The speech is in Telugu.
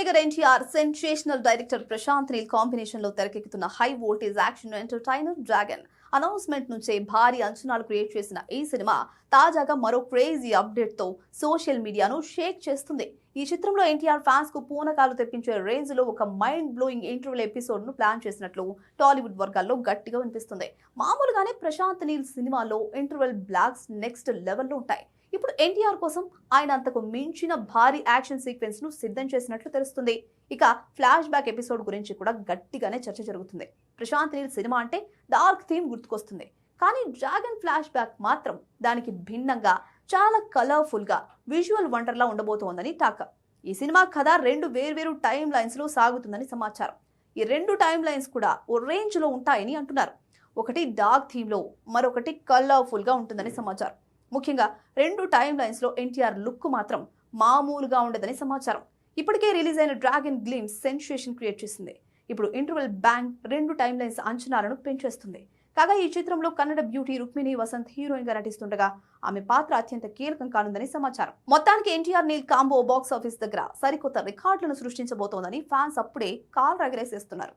Tiger NTR sensational director Prashanth Neel combination లో తెరకెక్కుతున్న high voltage action entertainer Dragon announcement నుంచే భారీ అంచనాలు క్రియేట్ చేసిన ఈ సినిమా తాజాగా మరో క్రేజీ అప్డేట్ తో సోషల్ మీడియాను షేక్ చేస్తుంది. ఈ చిత్రంలో ఎన్టీఆర్ ఫ్యాన్స్ కు పూనకాలు తెప్పించే రేంజ్ లో ఒక మైండ్ బ్లోయింగ్ ఇంటర్వెల్ ఎపిసోడ్ ను ప్లాన్ చేసినట్లు టాలీవుడ్ వర్గాల్లో గట్టిగా వినిపిస్తుంది. మామూలుగానే ప్రశాంత్ నీల్ సినిమాలో ఇంటర్వెల్ బ్లాక్స్ నెక్స్ట్ లెవెల్లో ఉంటాయి. ఇప్పుడు ఎన్టీఆర్ కోసం ఆయన అంతకు మించిన భారీ యాక్షన్ సీక్వెన్స్ ను సిద్ధం చేసినట్లు తెలుస్తుంది. ఇక ఫ్లాష్ బ్యాక్ ఎపిసోడ్ గురించి కూడా గట్టిగానే చర్చ జరుగుతుంది. ప్రశాంత్ నీల్ సినిమా అంటే డార్క్ థీమ్ గుర్తుకొస్తుంది, కానీ డ్రాగన్ ఫ్లాష్ బ్యాక్ మాత్రం దానికి భిన్నంగా చాలా కలర్ఫుల్ గా విజువల్ వండర్ లా ఉండబోతోందని టాక్. ఈ సినిమా కథ రెండు వేర్వేరు టైం లైన్స్ లో సాగుతుందని సమాచారం. ఈ రెండు టైం లైన్స్ కూడా ఓ రేంజ్ లో ఉంటాయని అంటున్నారు. ఒకటి డార్క్ థీమ్ లో, మరొకటి కలర్ఫుల్ గా ఉంటుందని సమాచారం. ముఖ్యంగా రెండు టైం లైన్స్ లో ఎన్టీఆర్ లుక్ మాత్రం మామూలుగా ఉండదని సమాచారం. ఇప్పటికే రిలీజ్ అయిన డ్రాగన్ గ్లిమ్స్ సెన్సేషన్ క్రియేట్ చేసింది. ఇప్పుడు ఇంటర్వెల్ బ్యాంక్ రెండు టైం లైన్స్ అంచనాలను పెంచేస్తుంది. కాగా ఈ చిత్రంలో కన్నడ బ్యూటీ రుక్మిణి వసంత్ హీరోయిన్ గా నటిస్తుండగా ఆమె పాత్ర అత్యంత కీలకం కానుందని సమాచారం. మొత్తానికి NTR Neel combo box office దగ్గర సరికొత్త రికార్డులను సృష్టించబోతోందని ఫ్యాన్స్ అప్పుడే కాల్ రగరేసేస్తున్నారు.